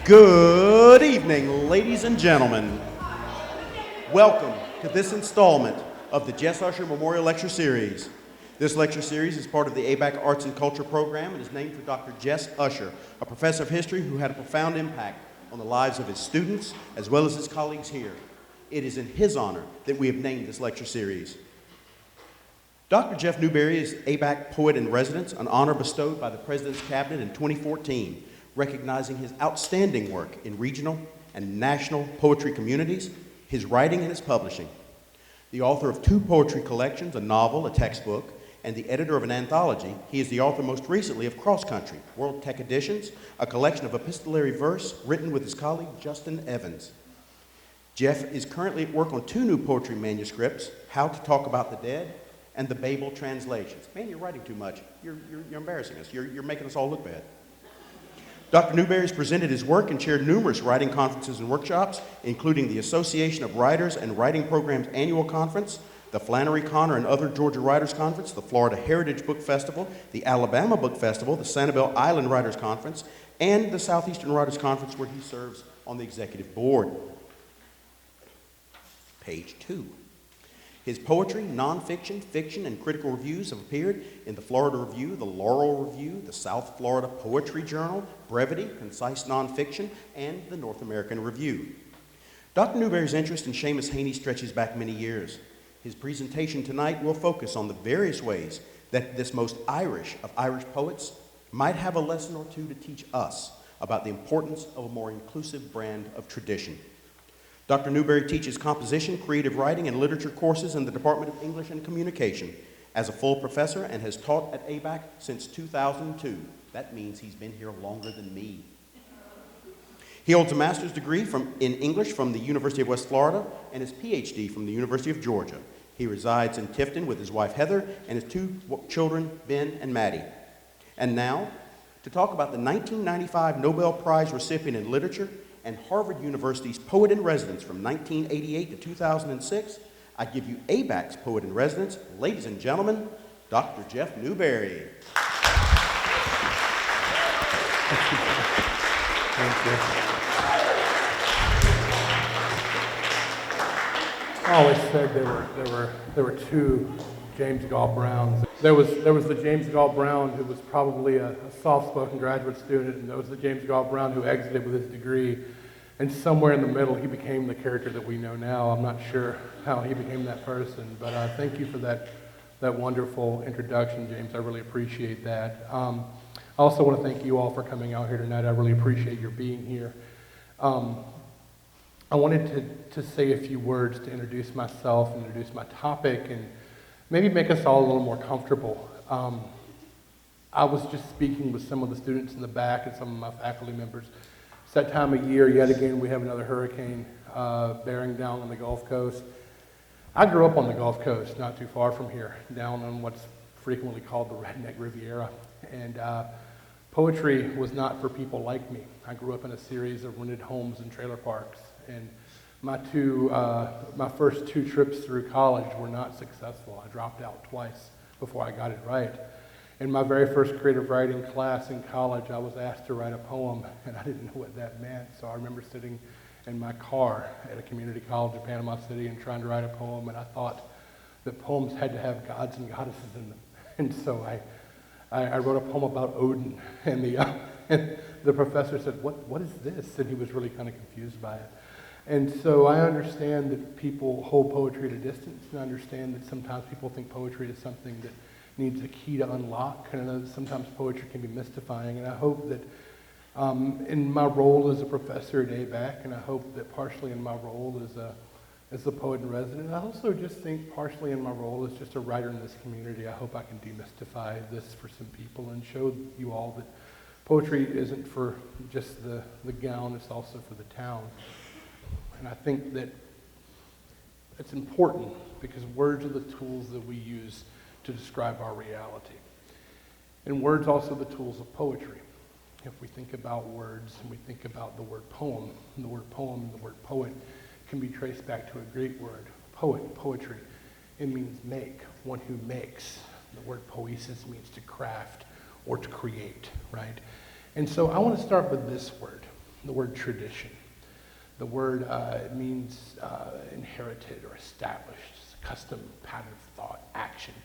Good evening, ladies and gentlemen. Welcome to this installment of the Jess Usher Memorial Lecture Series. This lecture series is part of the ABAC Arts and Culture program and is named for Dr. Jess Usher, a professor of history who had a profound impact on the lives of his students as well as his colleagues here. It is in his honor that we have named this lecture series. Dr. Jeff Newberry is ABAC Poet in Residence, an honor bestowed by the President's Cabinet in 2014, recognizing his outstanding work in regional and national poetry communities, his writing and his publishing. The author of 2 poetry collections, a novel, a textbook, and the editor of an anthology, he is the author most recently of Cross Country, World Tech Editions, a collection of epistolary verse written with his colleague Justin Evans. Jeff is currently at work on 2 new poetry manuscripts, How to Talk About the Dead and the Babel translations. Man, you're writing too much. You're embarrassing us. You're making us all look bad. Dr. Newberry has presented his work and chaired numerous writing conferences and workshops, including the Association of Writers and Writing Programs Annual Conference, the Flannery Connor and Other Georgia Writers Conference, the Florida Heritage Book Festival, the Alabama Book Festival, the Sanibel Island Writers Conference, and the Southeastern Writers Conference, where he serves on the executive board. Page 2. His poetry, nonfiction, fiction, and critical reviews have appeared in the Florida Review, the Laurel Review, the South Florida Poetry Journal, Brevity, Concise Nonfiction, and the North American Review. Dr. Newberry's interest in Seamus Heaney stretches back many years. His presentation tonight will focus on the various ways that this most Irish of Irish poets might have a lesson or two to teach us about the importance of a more inclusive brand of tradition. Dr. Newberry teaches composition, creative writing, and literature courses in the Department of English and Communication as a full professor and has taught at ABAC since 2002. That means he's been here longer than me. He holds a master's degree in English from the University of West Florida and his PhD from the University of Georgia. He resides in Tifton with his wife Heather and his 2 children, Ben and Maddie. And now, to talk about the 1995 Nobel Prize recipient in literature and Harvard University's Poet in Residence from 1988 to 2006, I give you ABAC's Poet in Residence, ladies and gentlemen, Dr. Jeff Newberry. Thank you. I always said there were 2 James Gall Browns. There was the James Gall Brown who was probably a soft-spoken graduate student, and there was the James Gall Brown who exited with his degree. And somewhere in the middle, he became the character that we know now. I'm not sure how he became that person, but thank you for that wonderful introduction, James. I really appreciate that. I also want to thank you all for coming out here tonight. I really appreciate your being here. I wanted to say a few words to introduce myself, introduce my topic, and maybe make us all a little more comfortable. I was just speaking with some of the students in the back and some of my faculty members. It's that time of year, yet again, we have another hurricane bearing down on the Gulf Coast. I grew up on the Gulf Coast, not too far from here, down on what's frequently called the Redneck Riviera. And poetry was not for people like me. I grew up in a series of rented homes and trailer parks. And my first 2 trips through college were not successful. I dropped out twice before I got it right. In my very first creative writing class in college, I was asked to write a poem, and I didn't know what that meant. So I remember sitting in my car at a community college in Panama City and trying to write a poem, and I thought that poems had to have gods and goddesses in them. And so I wrote a poem about Odin, and the professor said, what is this? And he was really kind of confused by it. And so I understand that people hold poetry at a distance, and I understand that sometimes people think poetry is something that needs a key to unlock, and I know that sometimes poetry can be mystifying, and I hope that in my role as a professor at ABAC, and I hope that partially in my role as a poet in residence, I also just think partially in my role as just a writer in this community, I hope I can demystify this for some people and show you all that poetry isn't for just the gown, it's also for the town. And I think that it's important because words are the tools that we use to describe our reality. And words also the tools of poetry. If we think about words and we think about the word poem and the word poet can be traced back to a Greek word, poet, poetry. It means make, one who makes. The word poesis means to craft or to create, right? And so I want to start with this word. the word tradition. The word it means inherited or established, custom, pattern of thought, action,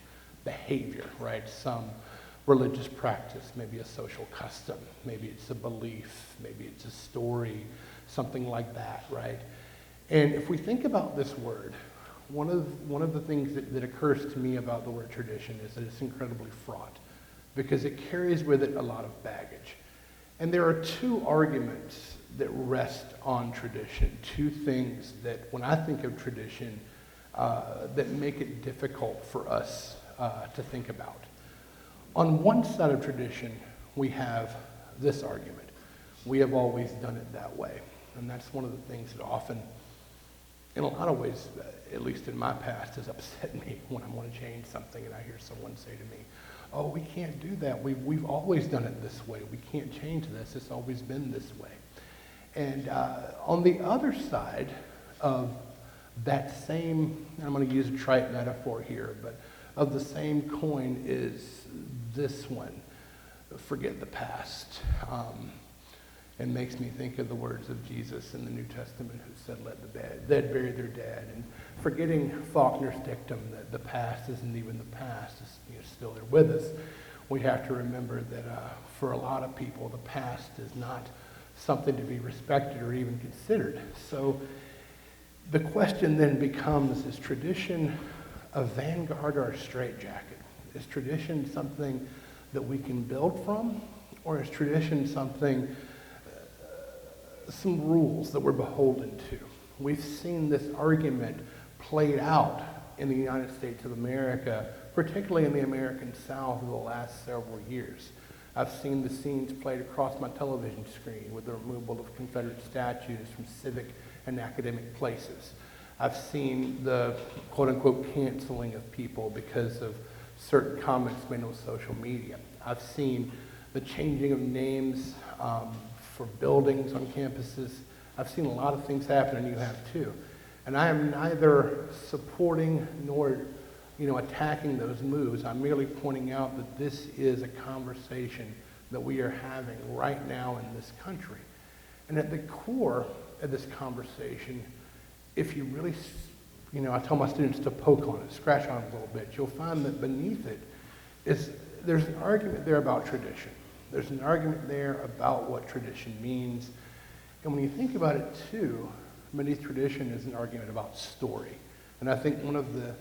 behavior, right? Some religious practice, maybe a social custom, maybe it's a belief, maybe it's a story, something like that, right? And if we think about this word, one of the things that occurs to me about the word tradition is that it's incredibly fraught because it carries with it a lot of baggage. And there are two arguments that rest on tradition, two things that when I think of tradition that make it difficult for us to think about. On one side of tradition, we have this argument. We have always done it that way. And that's one of the things that often, in a lot of ways, at least in my past, has upset me when I want to change something and I hear someone say to me, oh, we can't do that. We've always done it this way. We can't change this. It's always been this way. And on the other side of that same, I'm going to use a trite metaphor here, but of the same coin is this one, forget the past. It makes me think of the words of Jesus in the New Testament who said, let the dead bury their dead. And forgetting Faulkner's dictum that the past isn't even the past, it's still there with us. We have to remember that for a lot of people, the past is not something to be respected or even considered. So the question then becomes, is tradition a vanguard or a straitjacket? Is tradition something that we can build from? Or is tradition something, some rules that we're beholden to? We've seen this argument played out in the United States of America, particularly in the American South over the last several years. I've seen the scenes played across my television screen with the removal of Confederate statues from civic and academic places. I've seen the quote-unquote canceling of people because of certain comments made on social media. I've seen the changing of names for buildings on campuses. I've seen a lot of things happen, and you have too. And I am neither supporting nor attacking those moves. I'm merely pointing out that this is a conversation that we are having right now in this country. And at the core of this conversation, if you really, I tell my students to poke on it, scratch on it a little bit, you'll find that beneath it there's an argument there about tradition. There's an argument there about what tradition means. And when you think about it too, beneath tradition is an argument about story. And I think one of the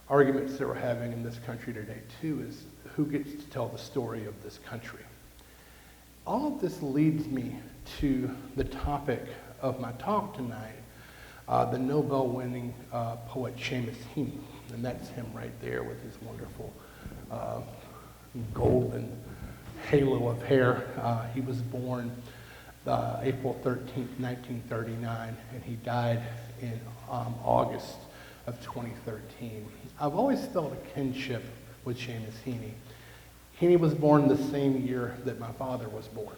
arguments that we're having in this country today too is who gets to tell the story of this country. All of this leads me to the topic of my talk tonight, the Nobel-winning poet Seamus Heaney. And that's him right there with his wonderful golden halo of hair. He was born April 13th, 1939, and he died in August of 2013. I've always felt a kinship with Seamus Heaney. Heaney was born the same year that my father was born.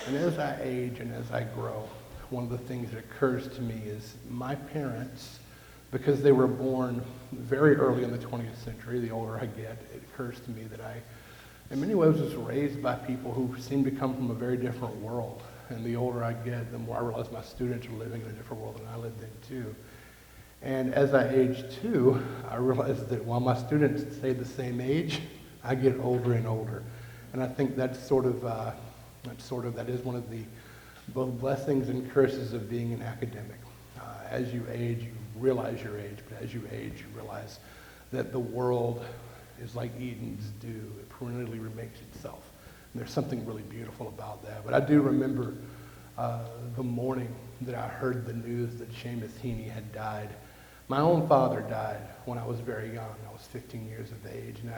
And as I age and as I grow, one of the things that occurs to me is my parents, because they were born very early in the 20th century, the older I get, it occurs to me that I, in many ways, was raised by people who seem to come from a very different world. And the older I get, the more I realize my students are living in a different world than I lived in too. And as I age too, I realize that while my students stay the same age, I get older and older. And I think that is one of the both blessings and curses of being an academic. As you age, you realize your age, but as you age, you realize that the world is like Eden's dew. It perennially remakes itself. And there's something really beautiful about that. But I do remember the morning that I heard the news that Seamus Heaney had died. My own father died when I was very young. I was 15 years of age, and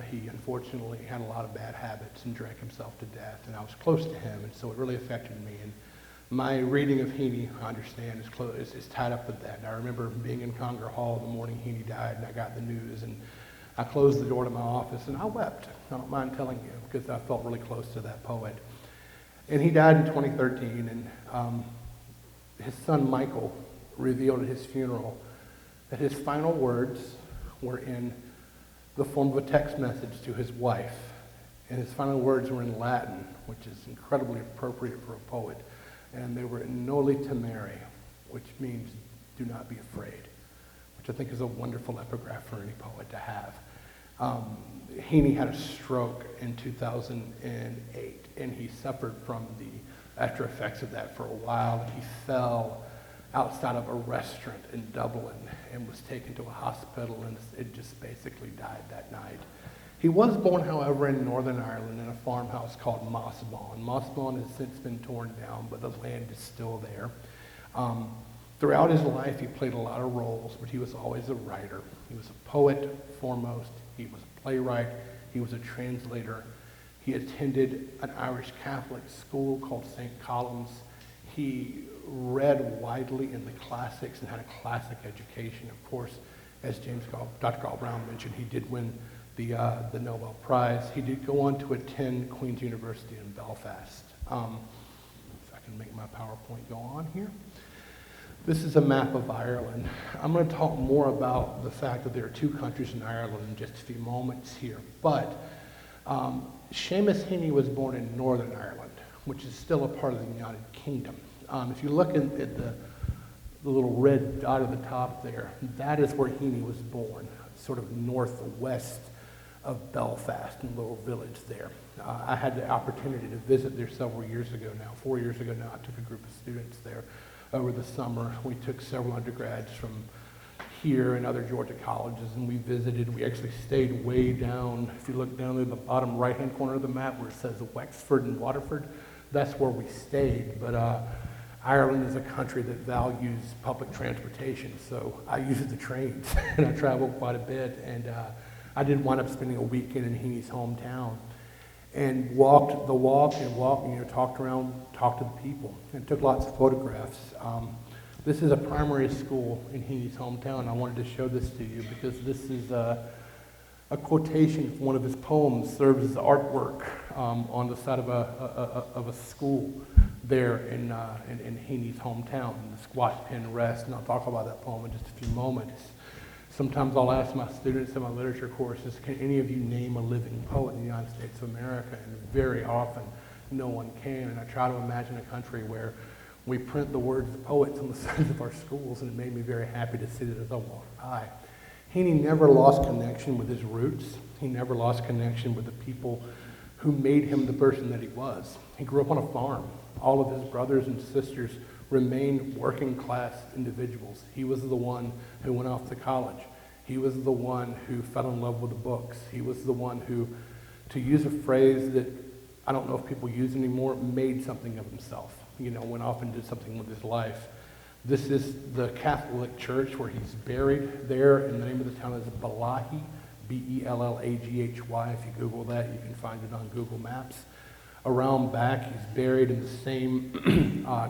he unfortunately had a lot of bad habits and drank himself to death, and I was close to him, and so it really affected me. And my reading of Heaney, I understand, is tied up with that. And I remember being in Conger Hall the morning Heaney died, and I got the news, and I closed the door to my office, and I wept. I don't mind telling you, because I felt really close to that poet. And he died in 2013, and his son Michael revealed at his funeral that his final words were in the form of a text message to his wife. And his final words were in Latin, which is incredibly appropriate for a poet. And they were noli timere, which means do not be afraid, which I think is a wonderful epigraph for any poet to have. Heaney had a stroke in 2008, and he suffered from the after effects of that for a while. He fell outside of a restaurant in Dublin and was taken to a hospital, and it just basically died that night. He was born, however, in Northern Ireland in a farmhouse called Mossbawn. Mossbawn has since been torn down, but the land is still there. Throughout his life, he played a lot of roles, but he was always a writer. He was a poet, foremost. He was a playwright. He was a translator. He attended an Irish Catholic school called St. Columb's. He read widely in the classics and had a classic education. Of course, as Dr. Carl Brown mentioned, he did win the Nobel Prize. He did go on to attend Queen's University in Belfast. If I can make my PowerPoint go on here. This is a map of Ireland. I'm going to talk more about the fact that there are two countries in Ireland in just a few moments here. But Seamus Heaney was born in Northern Ireland, which is still a part of the United Kingdom. If you look at the little red dot at the top there, that is where Heaney was born, sort of northwest of Belfast, in a little village there. I had the opportunity to visit there several years ago now. 4 years ago now, I took a group of students there over the summer. We took several undergrads from here and other Georgia colleges, and we visited. We actually stayed way down. If you look down there in the bottom right-hand corner of the map where it says Wexford and Waterford, that's where we stayed. But Ireland is a country that values public transportation, so I use the trains, and I travel quite a bit. And I did wind up spending a weekend in Heaney's hometown, and walked the walk and talked around, talked to the people, and took lots of photographs. This is a primary school in Heaney's hometown. I wanted to show this to you because this is a quotation from one of his poems, serves as artwork on the side of a school there in Heaney's hometown, in the Squat Pen Rest, and I'll talk about that poem in just a few moments. Sometimes I'll ask my students in my literature courses, can any of you name a living poet in the United States of America? And very often, no one can. And I try to imagine a country where we print the words of poets on the sides of our schools, and it made me very happy to see that as I walked by. Heaney never lost connection with his roots. He never lost connection with the people who made him the person that he was. He grew up on a farm. All of his brothers and sisters remained working class individuals. He was the one who went off to college. He was the one who fell in love with the books. He was the one who, to use a phrase that I don't know if people use anymore, made something of himself. Went off and did something with his life. This is the Catholic church where he's buried there, and the name of the town is Bellaghy, B-E-L-L-A-G-H-Y. If you Google that, you can find it on Google Maps. Around back, he's buried in the same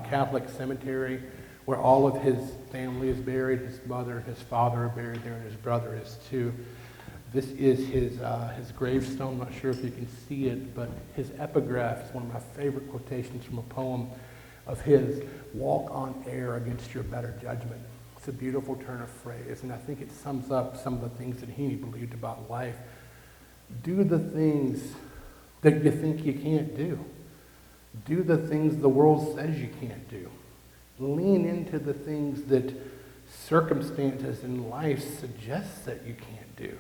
Catholic cemetery where all of his family is buried. His mother and his father are buried there, and his brother is too. This is his gravestone. I'm not sure if you can see it, but his epigraph is one of my favorite quotations from a poem of his, "Walk on air against your better judgment." It's a beautiful turn of phrase, and I think it sums up some of the things that Heaney believed about life. Do the things that you think you can't do. Do the things the world says you can't do. Lean into the things that circumstances in life suggest that you can't do.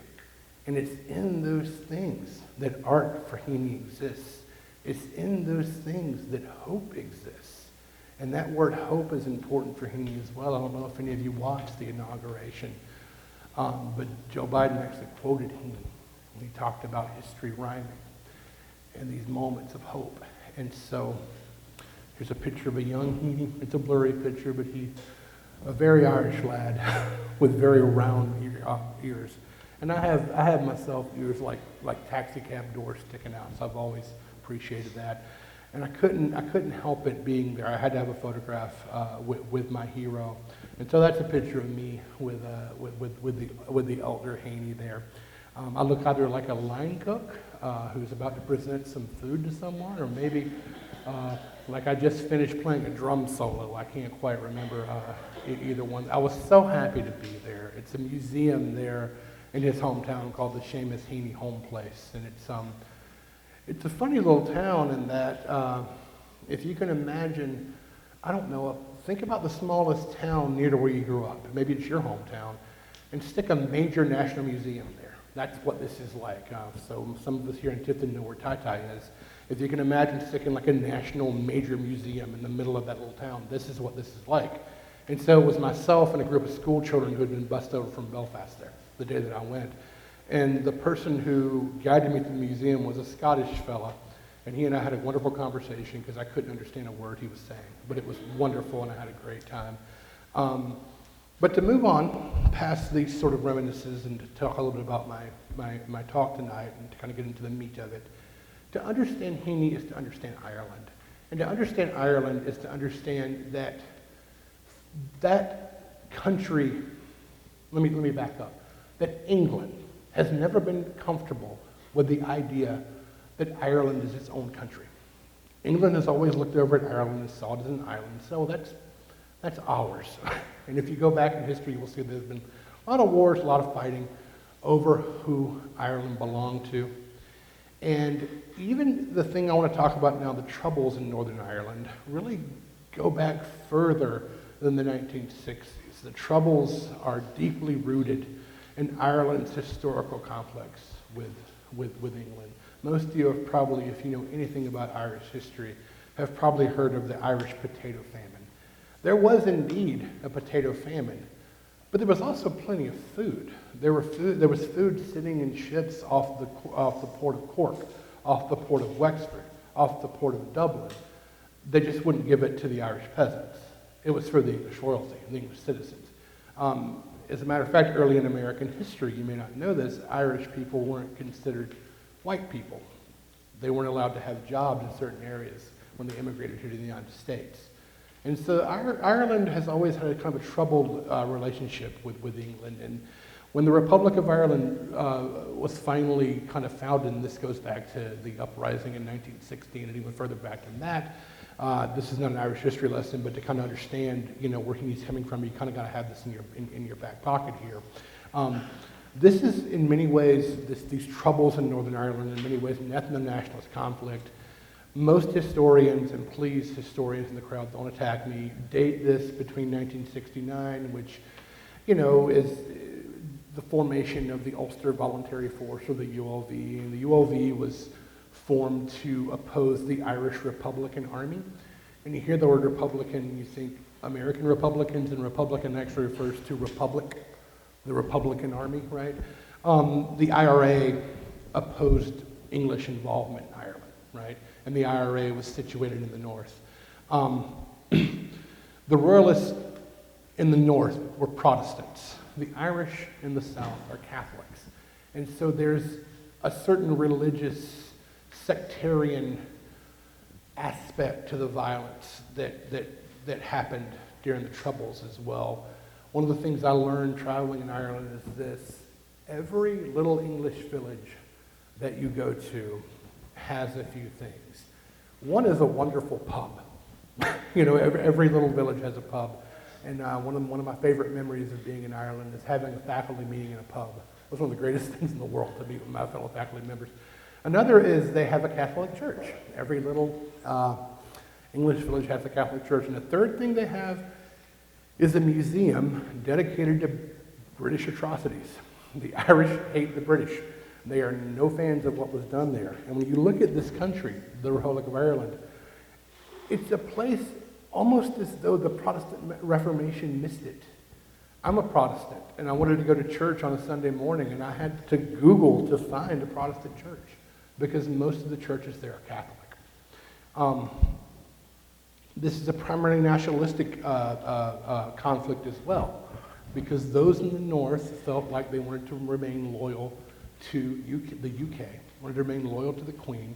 And it's in those things that art for Heaney exists. It's in those things that hope exists. And that word hope is important for Heaney as well. I don't know if any of you watched the inauguration, but Joe Biden actually quoted Heaney. He talked about history rhyming and these moments of hope. And so here's a picture of a young Heaney. It's a blurry picture, but he's a very Irish lad with very round ears. And I have myself ears like taxi cab doors sticking out, so I've always appreciated that. And I couldn't help it being there. I had to have a photograph with my hero. And so that's a picture of me with the elder Heaney there. I look either like a line cook who's about to present some food to someone, or maybe like I just finished playing a drum solo. I can't quite remember either one. I was so happy to be there. It's a museum there in his hometown called the Seamus Heaney Home Place, and It's a funny little town in that, if you can imagine, I don't know, think about the smallest town near to where you grew up. Maybe it's your hometown, and stick a major national museum there. That's what this is like. So some of us here in Tifton know where Tai is. If you can imagine sticking like a national major museum in the middle of that little town, this is what this is like. And so it was myself and a group of school children who had been bused over from Belfast there the day that I went. And the person who guided me to the museum was a Scottish fella, and he and I had a wonderful conversation because I couldn't understand a word he was saying, but it was wonderful and I had a great time. But to move on past these sort of reminiscences and to talk a little bit about my talk tonight and to kind of get into the meat of it, to understand Heaney is to understand Ireland. And to understand Ireland is to understand that that country, let me back up, that England has never been comfortable with the idea that Ireland is its own country. England has always looked over at Ireland and saw it as an island, so that's ours. And if you go back in history, you will see there's been a lot of wars, a lot of fighting over who Ireland belonged to. And even the thing I want to talk about now, the troubles in Northern Ireland, really go back further than the 1960s. The troubles are deeply rooted in Ireland's historical complex with England. Most of you have probably, if you know anything about Irish history, have probably heard of the Irish potato famine. There was indeed a potato famine, but there was also plenty of food. There was food sitting in ships off the port of Cork, off the port of Wexford, off the port of Dublin. They just wouldn't give it to the Irish peasants. It was for the English royalty and the English citizens. As a matter of fact, early in American history, you may not know this, Irish people weren't considered white people. They weren't allowed to have jobs in certain areas when they immigrated here to the United States. And so Ireland has always had a kind of a troubled relationship with England. And when the Republic of Ireland was finally kind of founded, and this goes back to the uprising in 1916 and even further back than that, this is not an Irish history lesson, but to kind of understand, you know, where he's coming from, you kind of got to have this in your back pocket here. This is, in many ways, these troubles in Northern Ireland, in many ways, an ethno-nationalist conflict. Most historians, and please, historians in the crowd, don't attack me, date this between 1969, which, you know, is the formation of the Ulster Voluntary Force, or the ULV, and the ULV was formed to oppose the Irish Republican Army. And you hear the word Republican, you think American Republicans, and Republican actually refers to Republic, the Republican Army, right? The IRA opposed English involvement in Ireland, right? And the IRA was situated in the north. The Royalists in the north were Protestants. The Irish in the south are Catholics. And so there's a certain religious, sectarian aspect to the violence that happened during the Troubles as well. One of the things I learned traveling in Ireland is this: every little English village that you go to has a few things. One is a wonderful pub. You know, every little village has a pub. And one of my favorite memories of being in Ireland is having a faculty meeting in a pub. It was one of the greatest things in the world to meet with my fellow faculty members. Another is they have a Catholic church. Every little English village has a Catholic church. And the third thing they have is a museum dedicated to British atrocities. The Irish hate the British. They are no fans of what was done there. And when you look at this country, the Republic of Ireland, it's a place almost as though the Protestant Reformation missed it. I'm a Protestant, and I wanted to go to church on a Sunday morning, and I had to Google to find a Protestant church because most of the churches there are Catholic. This is a primarily nationalistic conflict as well, because those in the north felt like they wanted to remain loyal to the UK, wanted to remain loyal to the Queen,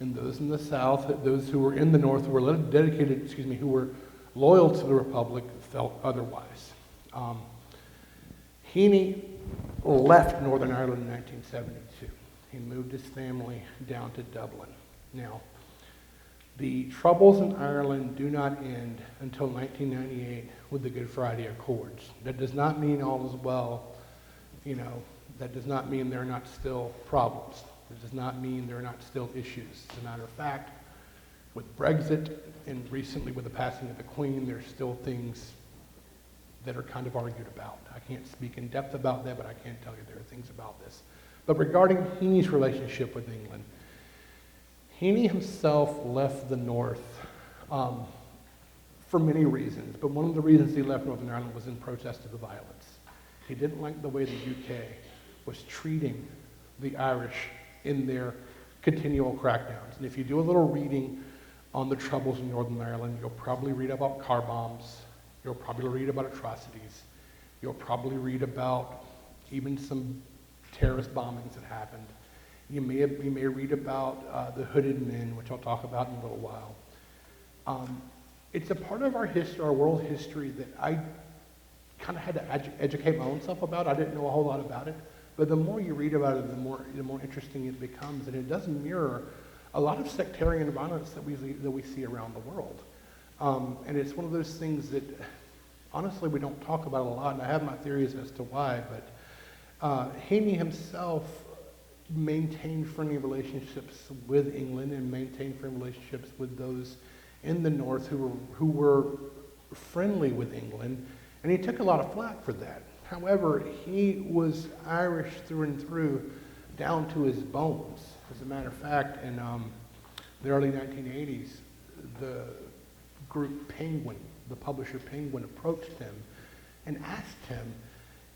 and those in the south, those who were in the north, who were dedicated, who were loyal to the Republic, felt otherwise. Heaney left Northern Ireland in 1972. He moved his family down to Dublin. Now, the troubles in Ireland do not end until 1998 with the Good Friday Accords. That does not mean all is well, you know, that does not mean there are not still problems. It does not mean there are not still issues. As a matter of fact, with Brexit and recently with the passing of the Queen, there's still things that are kind of argued about. I can't speak in depth about that, but I can tell you there are things about this. But regarding Heaney's relationship with England, Heaney himself left the North for many reasons, but one of the reasons he left Northern Ireland was in protest of the violence. He didn't like the way the UK was treating the Irish in their continual crackdowns. And if you do a little reading on the troubles in Northern Ireland, you'll probably read about car bombs, you'll probably read about atrocities, you'll probably read about even some terrorist bombings that happened. You may read about the hooded men, which I'll talk about in a little while. It's a part of our history, our world history, that I kind of had to educate my own self about. I didn't know a whole lot about it, but the more you read about it, the more interesting it becomes, and it does mirror a lot of sectarian violence that we see around the world. And it's one of those things that, honestly, we don't talk about a lot, and I have my theories as to why, but Heaney himself maintained friendly relationships with England and maintained friendly relationships with those in the North who were friendly with England, and he took a lot of flack for that. However, he was Irish through and through, down to his bones. As a matter of fact, in the early 1980s, the group Penguin, the publisher Penguin, approached him and asked him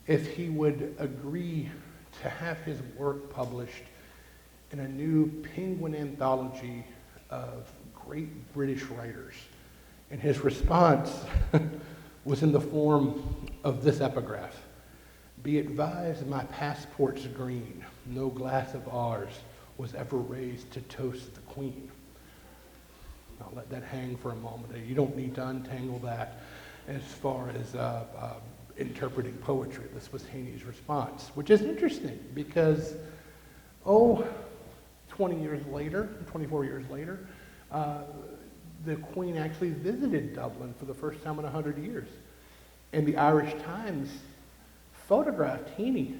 if he would agree to have his work published in a new Penguin anthology of great British writers. And his response was in the form of this epigraph: "Be advised, my passport's green, no glass of ours was ever raised to toast the Queen." I'll let that hang for a moment. You don't need to untangle that as far as interpreting poetry. This was Heaney's response, which is interesting because, 20 years later, 24 years later, the Queen actually visited Dublin for the first time in 100 years. And the Irish Times photographed Heaney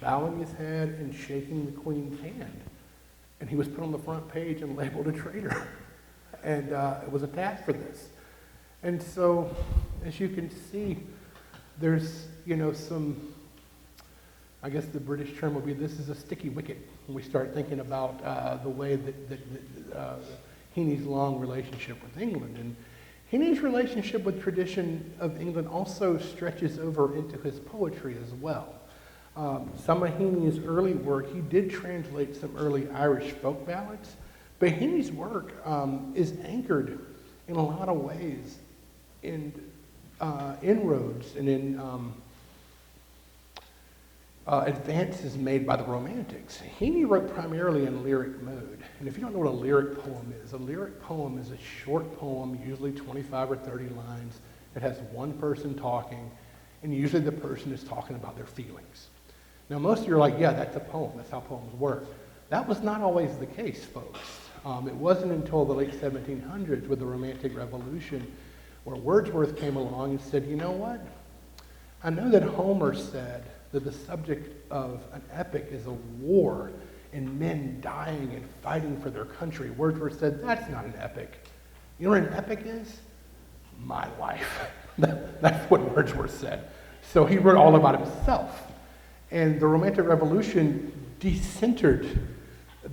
bowing his head and shaking the Queen's hand. And he was put on the front page and labeled a traitor. And it was attacked for this. And so, as you can see, there's, some, I guess the British term would be, this is a sticky wicket when we start thinking about the way that Heaney's long relationship with England. And Heaney's relationship with tradition of England also stretches over into his poetry as well. Some of Heaney's early work, he did translate some early Irish folk ballads, but Heaney's work is anchored in a lot of ways in inroads and in advances made by the Romantics. Heaney wrote primarily in lyric mode. And if you don't know what a lyric poem is a short poem, usually 25 or 30 lines, that has one person talking, and usually the person is talking about their feelings. Now, most of you are like, yeah, that's a poem. That's how poems work. That was not always the case, folks. It wasn't until the late 1700s with the Romantic Revolution where Wordsworth came along and said, you know what? I know that Homer said that the subject of an epic is a war and men dying and fighting for their country. Wordsworth said, that's not an epic. You know what an epic is? My life. That's what Wordsworth said. So he wrote all about himself. And the Romantic Revolution decentered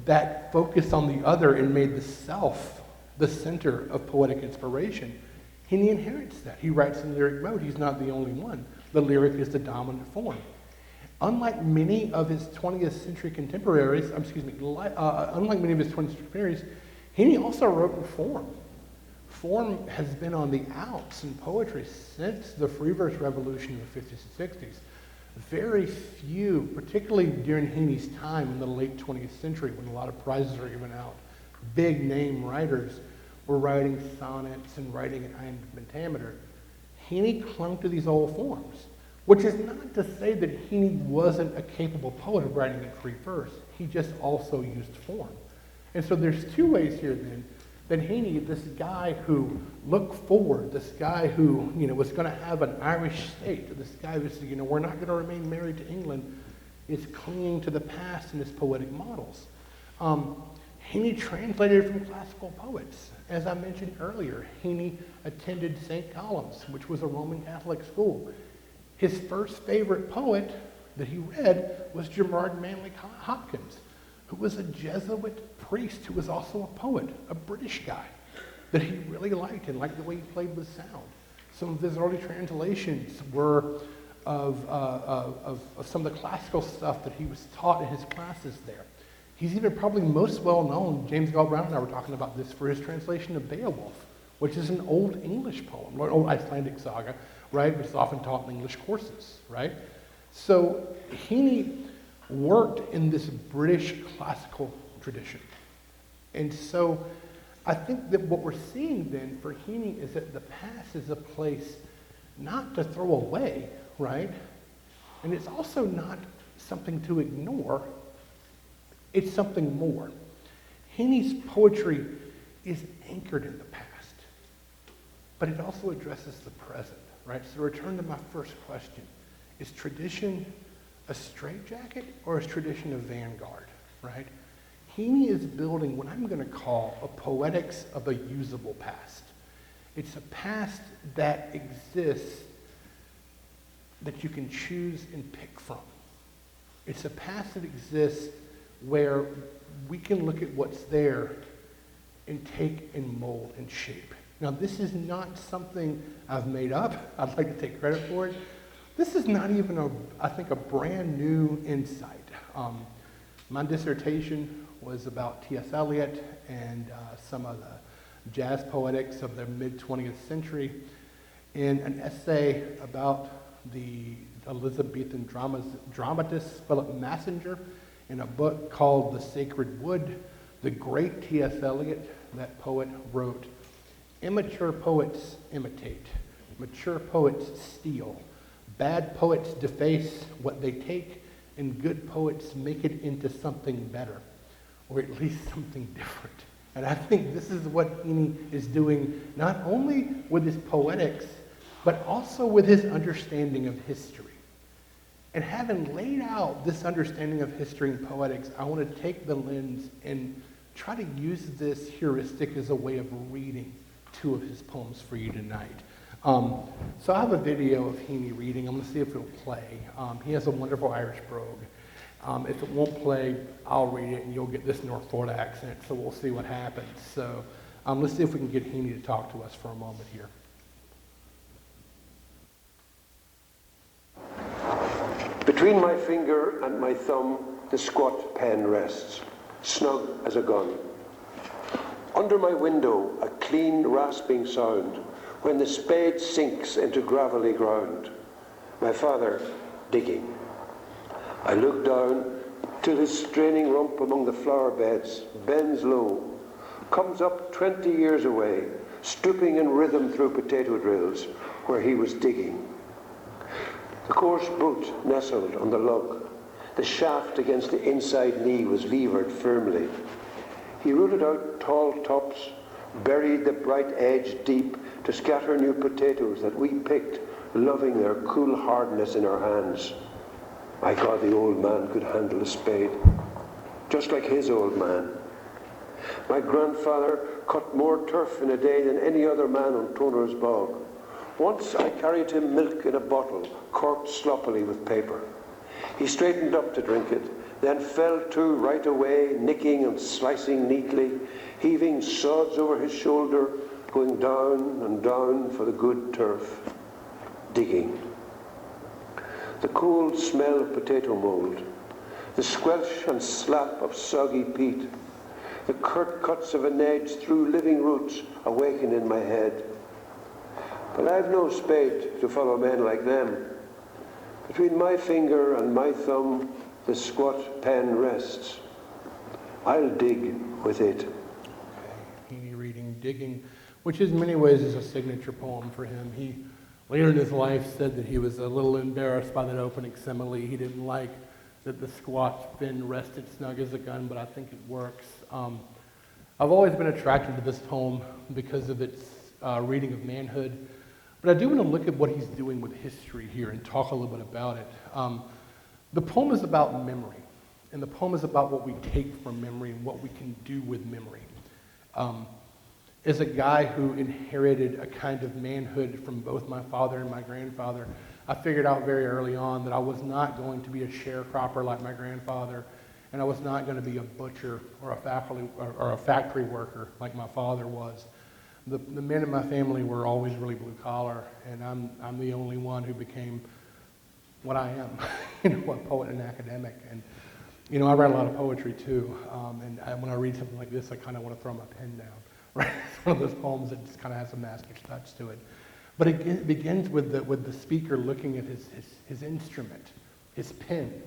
that focus on the other and made the self the center of poetic inspiration. He inherits that. He writes in lyric mode. He's not the only one. The lyric is the dominant form. Unlike many of his 20th century contemporaries, Heaney also wrote in form. Form has been on the outs in poetry since the free verse revolution of the 50s and 60s. Very few, particularly during Heaney's time in the late 20th century when a lot of prizes were given out, big name writers were writing sonnets and writing an iambic pentameter. Heaney clung to these old forms, which is not to say that Heaney wasn't a capable poet of writing in free verse. He just also used form. And so there's two ways here then that Heaney, this guy who looked forward, this guy who was going to have an Irish state, this guy who said, we're not going to remain married to England, is clinging to the past in his poetic models. Heaney translated from classical poets. As I mentioned earlier, Heaney attended St. Columb's, which was a Roman Catholic school. His first favorite poet that he read was Gerard Manley Hopkins, who was a Jesuit priest who was also a poet, a British guy that he really liked and liked the way he played with sound. Some of his early translations were of some of the classical stuff that he was taught in his classes there. He's even probably most well known, James Gall Brown and I were talking about this, for his translation of Beowulf, which is an old English poem, or an old Icelandic saga, right, which is often taught in English courses, right? So Heaney worked in this British classical tradition. And so I think that what we're seeing then for Heaney is that the past is a place not to throw away, right? And it's also not something to ignore. It's something more. Heaney's poetry is anchored in the past, but it also addresses the present, right? So to return to my first question, is tradition a straitjacket or is tradition a vanguard, right? Heaney is building what I'm going to call a poetics of a usable past. It's a past that exists that you can choose and pick from. It's a past that exists where we can look at what's there and take and mold and shape. Now, this is not something I've made up. I'd like to take credit for it. This is not even, I think, a brand new insight. My dissertation was about T.S. Eliot and some of the jazz poetics of the mid-20th century, and an essay about the Elizabethan dramatist Philip Massinger in a book called The Sacred Wood. The great T.S. Eliot, that poet, wrote, "Immature poets imitate, mature poets steal, bad poets deface what they take, and good poets make it into something better, or at least something different." And I think this is what Heaney is doing, not only with his poetics, but also with his understanding of history. And having laid out this understanding of history and poetics, I want to take the lens and try to use this heuristic as a way of reading two of his poems for you tonight. So I have a video of Heaney reading. I'm going to see if it'll play. He has a wonderful Irish brogue. If it won't play, I'll read it and you'll get this North Florida accent, so we'll see what happens. So let's see if we can get Heaney to talk to us for a moment here. Between my finger and my thumb, the squat pen rests, snug as a gun. Under my window, a clean, rasping sound when the spade sinks into gravelly ground. My father digging. I look down till his straining rump among the flower beds bends low, comes up 20 years away, stooping in rhythm through potato drills where he was digging. The coarse boot nestled on the lug. The shaft against the inside knee was levered firmly. He rooted out tall tops, buried the bright edge deep to scatter new potatoes that we picked, loving their cool hardness in our hands. My God, the old man could handle a spade, just like his old man. My grandfather cut more turf in a day than any other man on Toner's bog. Once I carried him milk in a bottle, corked sloppily with paper. He straightened up to drink it, then fell to right away, nicking and slicing neatly, heaving sods over his shoulder, going down and down for the good turf, digging. The cold smell of potato mould, the squelch and slap of soggy peat, the curt cuts of an edge through living roots awaken in my head. But I've no spade to follow men like them. Between my finger and my thumb, the squat pen rests. I'll dig with it. Heaney reading Digging, which in many ways is a signature poem for him. He, later in his life, said that he was a little embarrassed by that opening simile. He didn't like that the squat pen rested snug as a gun, but I think it works. I've always been attracted to this poem because of its reading of manhood. But I do want to look at what he's doing with history here and talk a little bit about it. The poem is about memory, and the poem is about what we take from memory and what we can do with memory. As a guy who inherited a kind of manhood from both my father and my grandfather, I figured out very early on that I was not going to be a sharecropper like my grandfather, and I was not going to be a butcher or a factory worker like my father was. The men in my family were always really blue collar, and I'm the only one who became what I am, a poet and academic. And I write a lot of poetry too, when I read something like this, I kind of want to throw my pen down. Right? It's one of those poems that just kind of has a master's touch to it. But it begins with the speaker looking at his instrument, his pen,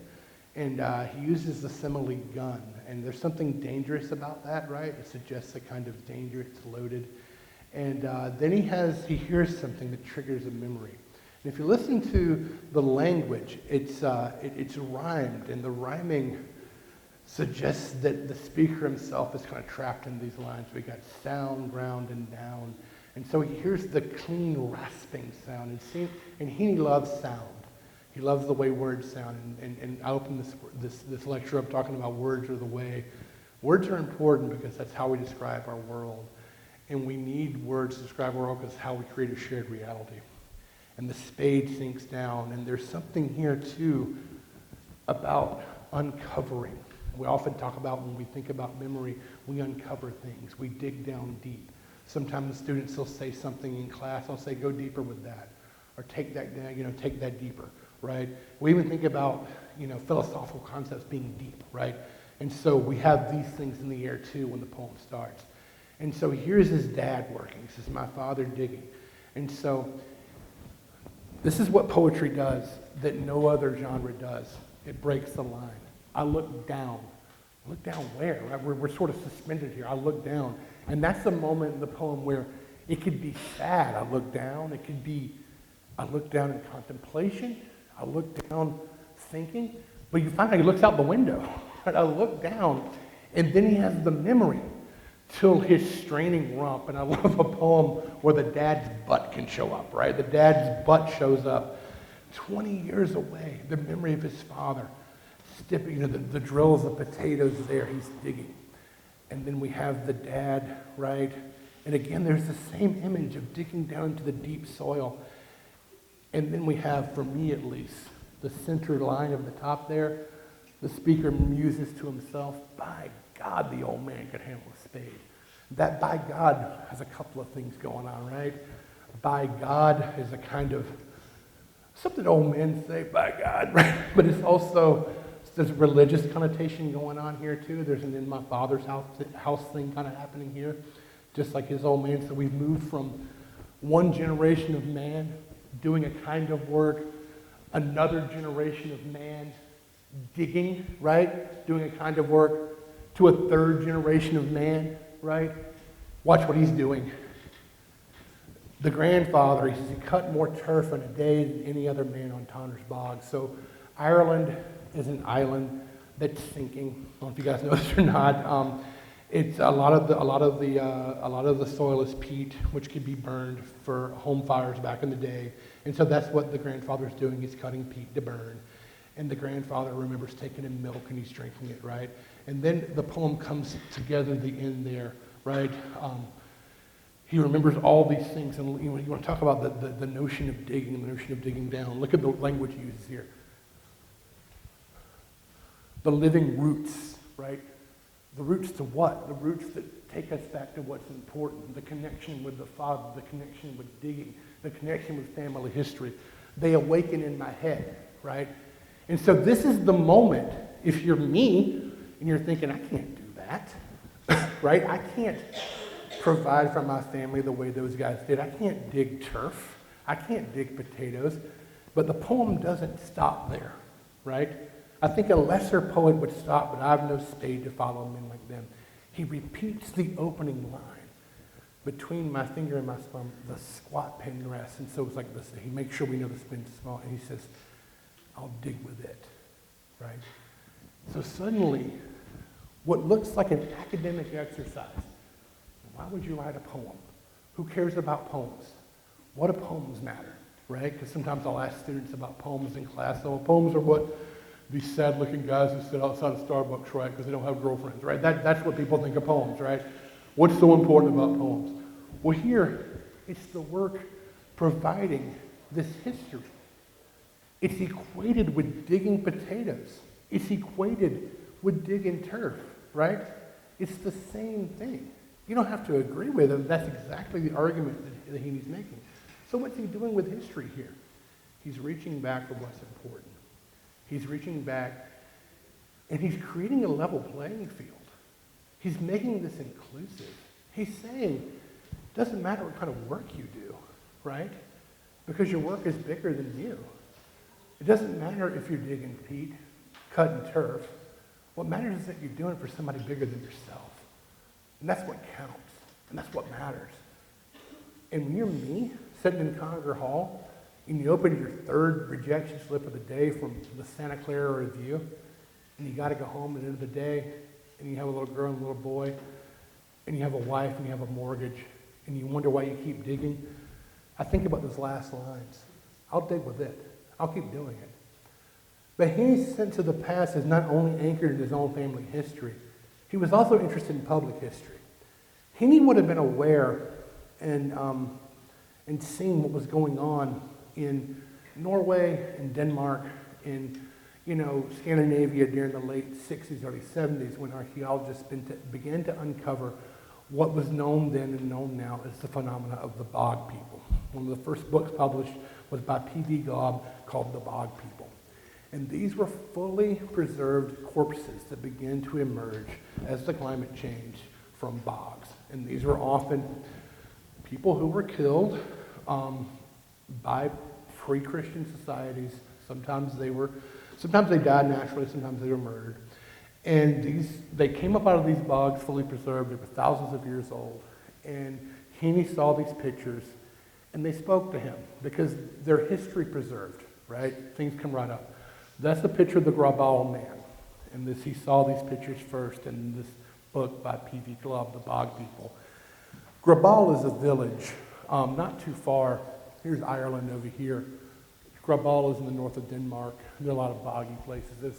and he uses the simile gun. And there's something dangerous about that, right? It suggests a kind of danger. It's loaded. And then he hears something that triggers a memory. And if you listen to the language, it's rhymed, and the rhyming suggests that the speaker himself is kind of trapped in these lines. We got sound, ground, and down. And so he hears the clean, rasping sound. And he loves sound. He loves the way words sound. And I open this lecture up talking about words are the way. Words are important because that's how we describe our world. And we need words to describe our world because it's how we create a shared reality. And the spade sinks down. And there's something here, too, about uncovering. We often talk about, when we think about memory, we uncover things. We dig down deep. Sometimes the students will say something in class. I'll say, go deeper with that. Or take that down, take that deeper, right? We even think about, philosophical concepts being deep, right? And so we have these things in the air, too, when the poem starts. And so here's his dad working. He says, my father digging. And so this is what poetry does that no other genre does. It breaks the line. I look down. Look down where? Right? We're sort of suspended here. I look down. And that's the moment in the poem where it could be sad. I look down. It could be, I look down in contemplation. I look down thinking. But you find out he looks out the window. Right? I look down. And then he has the memory till his straining rump. And I love a poem where the dad's butt can show up, right? The dad's butt shows up 20 years away. The memory of his father. The drills of potatoes there, he's digging. And then we have the dad, right? And again, there's the same image of digging down into the deep soil. And then we have, for me at least, the center line of the top there. The speaker muses to himself, by God, the old man could handle a spade. That by God has a couple of things going on, right? By God is a kind of, something old men say, by God, right? But it's also, there's a religious connotation going on here too. There's an in my father's house thing kind of happening here, just like his old man. So we've moved from one generation of man doing a kind of work, another generation of man digging, right? Doing a kind of work, to a third generation of man, right? Watch what he's doing. The grandfather, he says he cut more turf in a day than any other man on Tonner's Bog. So Ireland is an island that's sinking. I don't know if you guys know this or not. It's a lot of the soil is peat, which could be burned for home fires back in the day. And so that's what the grandfather's doing. He's cutting peat to burn. And the grandfather remembers taking in milk and he's drinking it, right? And then the poem comes together, the end there, right? He remembers all these things. And you want to talk about the notion of digging, the notion of digging down. Look at the language he uses here. The living roots, right? The roots to what? The roots that take us back to what's important. The connection with the father, the connection with digging, the connection with family history. They awaken in my head, right? And so this is the moment, if you're me, and you're thinking, I can't do that, right? I can't provide for my family the way those guys did. I can't dig turf. I can't dig potatoes. But the poem doesn't stop there, right? I think a lesser poet would stop, but I've no spade to follow men like them. He repeats the opening line. Between my finger and my thumb, the squat pen rests. And so it's like this. He makes sure we know the pen's small. And he says, I'll dig with it, right? So suddenly, what looks like an academic exercise, why would you write a poem? Who cares about poems? What do poems matter, right? Because sometimes I'll ask students about poems in class. So poems are what these sad-looking guys who sit outside of Starbucks, right, because they don't have girlfriends, right? That's what people think of poems, right? What's so important about poems? Well, here, it's the work providing this history. It's equated with digging potatoes. It's equated with digging turf, right? It's the same thing. You don't have to agree with him. That's exactly the argument that he's making. So what's he doing with history here? He's reaching back for what's important. He's reaching back, and he's creating a level playing field. He's making this inclusive. He's saying, it doesn't matter what kind of work you do, right? Because your work is bigger than you. It doesn't matter if you're digging peat, cutting turf. What matters is that you're doing it for somebody bigger than yourself. And that's what counts, and that's what matters. And when you're me, sitting in Conger Hall, and you open your third rejection slip of the day from the Santa Clara Review, and you got to go home at the end of the day, and you have a little girl and a little boy, and you have a wife and you have a mortgage, and you wonder why you keep digging, I think about those last lines. I'll dig with it. I'll keep doing it. But his sense of the past is not only anchored in his own family history, he was also interested in public history. He would have been aware and seeing what was going on in Norway, in Denmark, in Scandinavia during the late 60s, early 70s, when archaeologists began to uncover what was known then and known now as the phenomena of the bog people. One of the first books published was by P.V. Gobb called The Bog People. And these were fully preserved corpses that began to emerge as the climate changed from bogs. And these were often people who were killed by free Christian societies. Sometimes they died naturally, sometimes they were murdered. And they came up out of these bogs fully preserved. They were thousands of years old. And he saw these pictures, and they spoke to him because their history preserved, right? Things come right up. That's the picture of the Grabal man. And he saw these pictures first in this book by P.V. Gobb, The Bog People. Grabal is a village not too far. Here's Ireland over here. Grabal is in the north of Denmark. There are a lot of boggy places.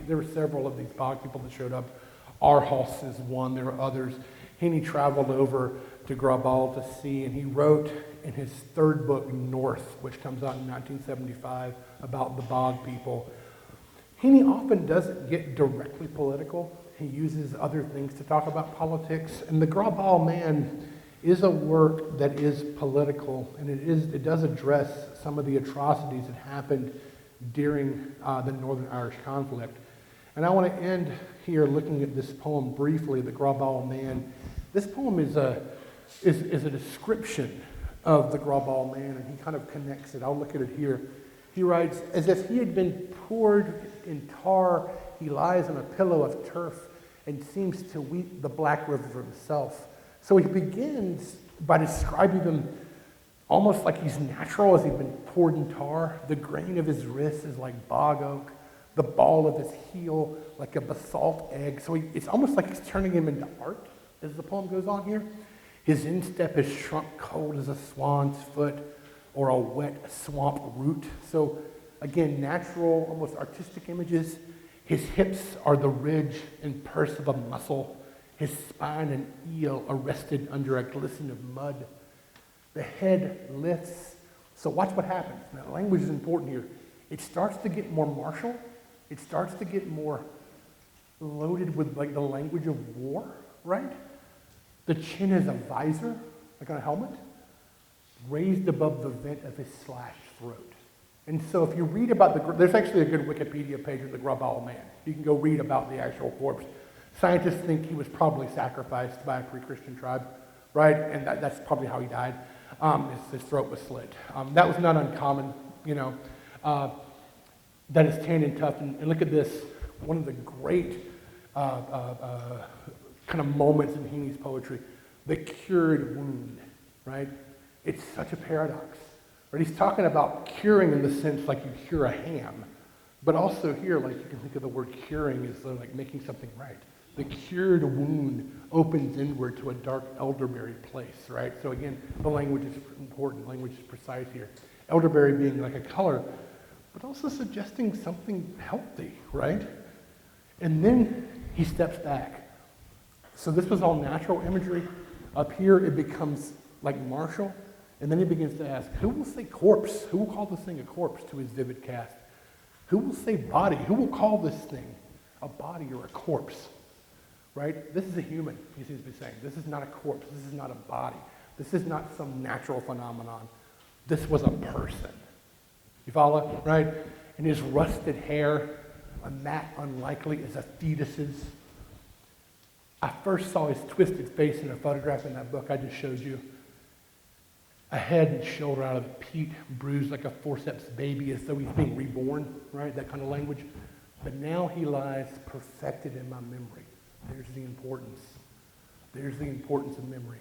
There were several of these bog people that showed up. Aarhus is one. There were others. He traveled over to Grabal to see, and he wrote in his third book, North, which comes out in 1975, about the bog people. He often doesn't get directly political. He uses other things to talk about politics. And the Grabal Man is a work that is political, and it does address some of the atrocities that happened during the Northern Irish conflict. And I want to end here looking at this poem briefly, The Grabal Man. This poem is a description of the Grabal Man, and he kind of connects it. I'll look at it here. He writes, as if he had been poured in tar, he lies on a pillow of turf and seems to weep the black river for himself. So he begins by describing him almost like he's natural, as he'd been poured in tar. The grain of his wrist is like bog oak, the ball of his heel like a basalt egg. So it's almost like he's turning him into art as the poem goes on here. His instep is shrunk cold as a swan's foot or a wet swamp root. So again, natural, almost artistic images. His hips are the ridge and purse of a mussel. His spine an eel arrested under a glisten of mud. The head lifts. So watch what happens. Now, language is important here. It starts to get more martial. It starts to get more loaded with like the language of war, right? The chin is a visor, like on a helmet, raised above the vent of his slashed throat. And so if you read about there's actually a good Wikipedia page of the Grabal Man. You can go read about the actual corpse. Scientists think he was probably sacrificed by a pre-Christian tribe, right? And that's probably how he died. His throat was slit. That was not uncommon, that is tanned and tough. And look at this, one of the great kind of moments in Heaney's poetry, the cured wound, right? It's such a paradox. Right? He's talking about curing in the sense like you cure a ham, but also here, like you can think of the word curing as like making something right. The cured wound opens inward to a dark elderberry place, right? So again, the language is important, language is precise here. Elderberry being like a color, but also suggesting something healthy, right? And then he steps back. So this was all natural imagery. Up here, it becomes like martial. And then he begins to ask, who will say corpse? Who will call this thing a corpse to his vivid cast? Who will say body? Who will call this thing a body or a corpse? Right? This is a human, he seems to be saying. This is not a corpse. This is not a body. This is not some natural phenomenon. This was a person. You follow? Right? And his rusted hair, that unlikely as a fetus's. I first saw his twisted face in a photograph in that book I just showed you. A head and shoulder out of peat, bruised like a forceps baby as though he's being reborn, right? That kind of language. But now he lies perfected in my memory. There's the importance. There's the importance of memory.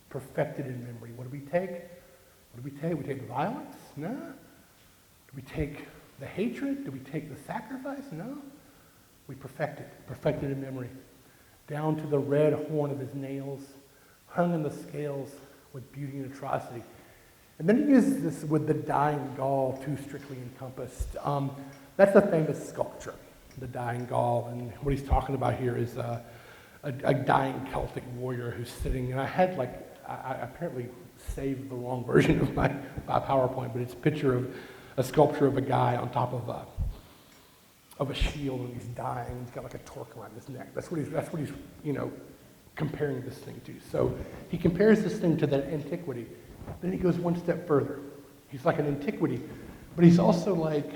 Perfected in memory. What do we take? What do we take? We take the violence? No. Do we take the hatred? Do we take the sacrifice? No. We perfect it. Perfected in memory. Down to the red horn of his nails, hung in the scales with beauty and atrocity. And then he uses this with the dying Gaul too strictly encompassed. That's a famous sculpture, the dying Gaul. And what he's talking about here is a dying Celtic warrior who's sitting, and I apparently saved the wrong version of my PowerPoint, but it's a picture of a sculpture of a guy on top of a shield, and he's dying. He's got like a torque around his neck. That's what he's comparing this thing to. So he compares this thing to that antiquity. Then he goes one step further. He's like an antiquity, but he's also like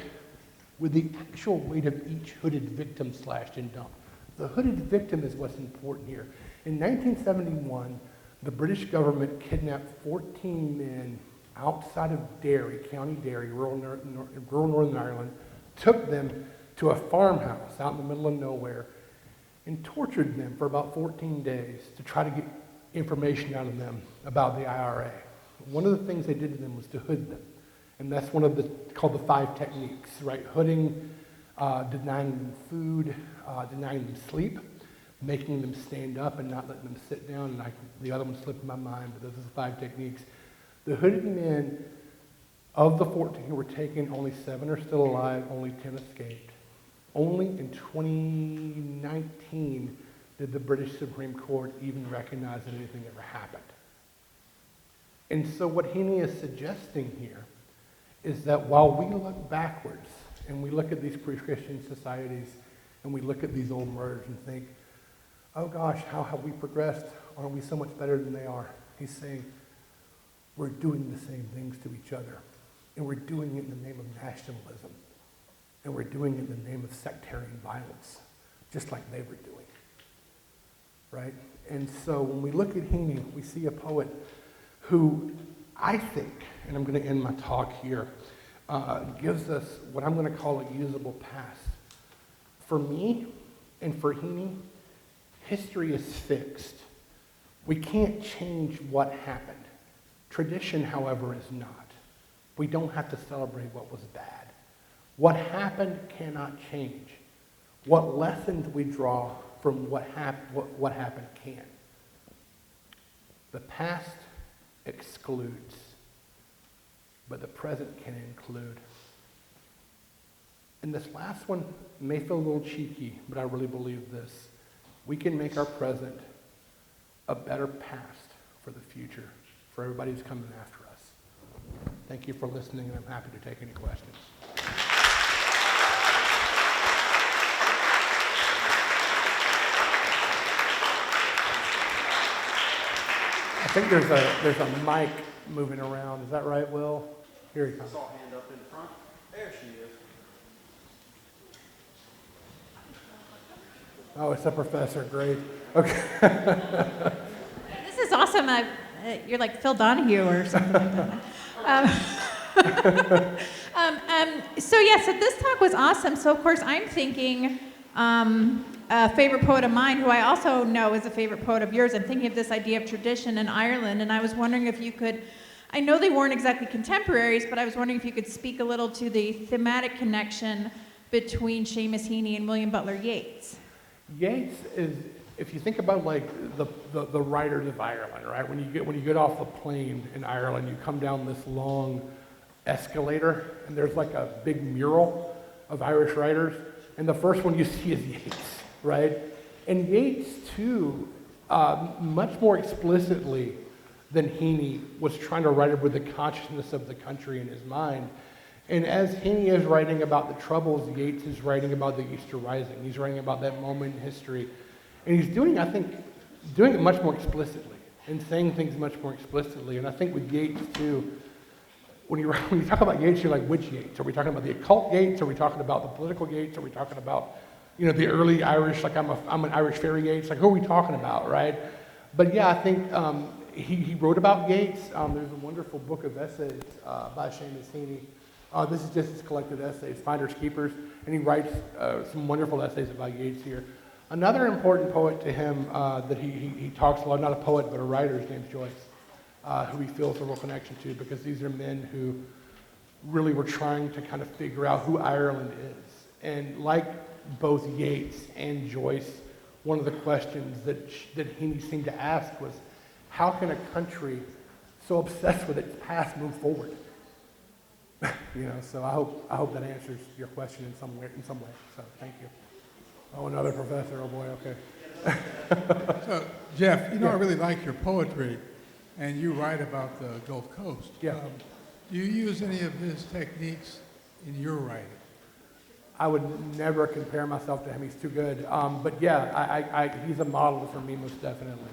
with the actual weight of each hooded victim slashed and dumped. The hooded victim is what's important here. In 1971, the British government kidnapped 14 men outside of Derry, County Derry, rural Northern Ireland, took them to a farmhouse out in the middle of nowhere, and tortured them for about 14 days to try to get information out of them about the IRA. One of the things they did to them was to hood them. And that's one of called the 5 techniques, right? Hooding, denying them food, denying them sleep, making them stand up and not letting them sit down. And the other one slipped in my mind, but those are the 5 techniques. The hooded men, of the 14 who were taken, only 7 are still alive, only 10 escaped. Only in 2019 did the British Supreme Court even recognize that anything ever happened. And so what Heaney is suggesting here is that while we look backwards and we look at these pre-Christian societies and we look at these old murders and think, oh gosh, how have we progressed? Aren't we so much better than they are? He's saying we're doing the same things to each other, and we're doing it in the name of nationalism. And we're doing it in the name of sectarian violence, just like they were doing, right? And so when we look at Heaney, we see a poet who I think, and I'm going to end my talk here, gives us what I'm going to call a usable past. For me and for Heaney, history is fixed. We can't change what happened. Tradition, however, is not. We don't have to celebrate what was bad. What happened cannot change. What lessons we draw from what happened can. The past excludes, but the present can include. And this last one may feel a little cheeky, but I really believe this. We can make our present a better past for the future, for everybody who's coming after us. Thank you for listening, and I'm happy to take any questions. I think there's a mic moving around. Is that right, Will? Here he comes. I saw a hand up in front. There she is. Oh, it's a professor. Great. Okay. This is awesome. You're like Phil Donahue or something like that. So this talk was awesome. So of course I'm thinking a favorite poet of mine, who I also know is a favorite poet of yours. I'm thinking of this idea of tradition in Ireland, and I was wondering if you could, I know they weren't exactly contemporaries, but I was wondering if you could speak a little to the thematic connection between Seamus Heaney and William Butler Yeats. Yeats is, if you think about like the writers of Ireland, right? When you get off the plane in Ireland, you come down this long escalator, and there's like a big mural of Irish writers, and the first one you see is Yeats, right? And Yeats, too, much more explicitly than Heaney, was trying to write with the consciousness of the country in his mind. And as Heaney is writing about the Troubles, Yeats is writing about the Easter Rising. He's writing about that moment in history. And he's doing, I think, doing it much more explicitly and saying things much more explicitly. And I think with Yeats, too, when you talk about Yeats, you're like, which Yeats? Are we talking about the occult Yeats? Are we talking about the political Yeats? Are we talking about, you know, the early Irish, like I'm an Irish fairy Yeats? Like, who are we talking about, right? But yeah, I think he wrote about Yeats. There's a wonderful book of essays by Seamus Heaney. This is just his collected essays, Finders Keepers, and he writes some wonderful essays about Yeats here. Another important poet to him that he talks a lot, not a poet, but a writer, is named Joyce, who he feels a real connection to, because these are men who really were trying to kind of figure out who Ireland is. And like both Yeats and Joyce, one of the questions that Heaney seemed to ask was, how can a country so obsessed with its past move forward? You know, so I hope that answers your question in some way. So thank you. Oh, another professor. Oh boy. Okay. So, Jeff, you know, Yeah. I really like your poetry, and you write about the Gulf Coast. Yeah. Do you use any of his techniques in your writing? I would never compare myself to him. He's too good. But yeah, he's a model for me, most definitely.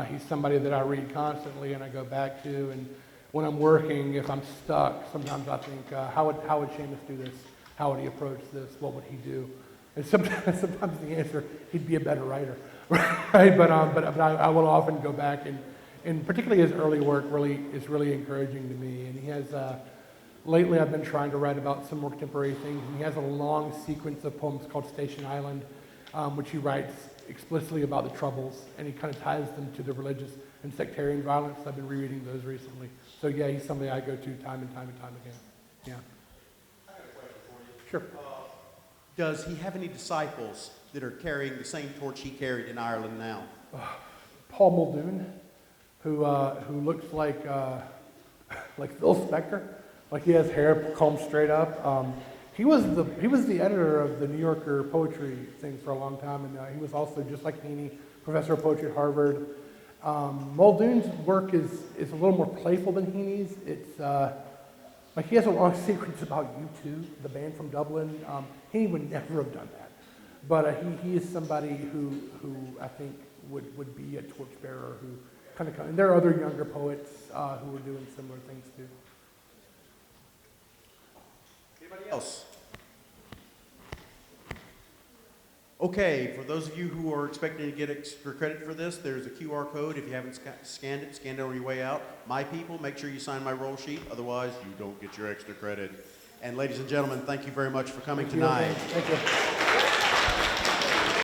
He's somebody that I read constantly and I go back to. And when I'm working, if I'm stuck, sometimes I think, how would Seamus do this? How would he approach this? What would he do? And sometimes the answer, he'd be a better writer, right? But I will often go back and particularly his early work is really encouraging to me. And he has, lately I've been trying to write about some more contemporary things. And he has a long sequence of poems called Station Island, which he writes explicitly about the Troubles, and he kind of ties them to the religious and sectarian violence. I've been rereading those recently. So yeah, he's somebody I go to time and time again. Yeah. I got a question for you. Sure. Does he have any disciples that are carrying the same torch he carried in Ireland now? Paul Muldoon, who looks like Phil Spector, like he has hair combed straight up. He was the editor of the New Yorker poetry thing for a long time, and he was also, just like Heaney, professor of poetry at Harvard. Muldoon's work is a little more playful than Heaney's. It's like he has a long sequence about U2, the band from Dublin. Heaney would never have done that, but he is somebody who I think would be a torchbearer who kind of. And there are other younger poets who are doing similar things too. Anybody else? Okay, for those of you who are expecting to get extra credit for this, there's a QR code. If you haven't scanned it, scan it on your way out. My people, make sure you sign my roll sheet. Otherwise, you don't get your extra credit. And ladies and gentlemen, thank you very much for coming tonight. Thank you.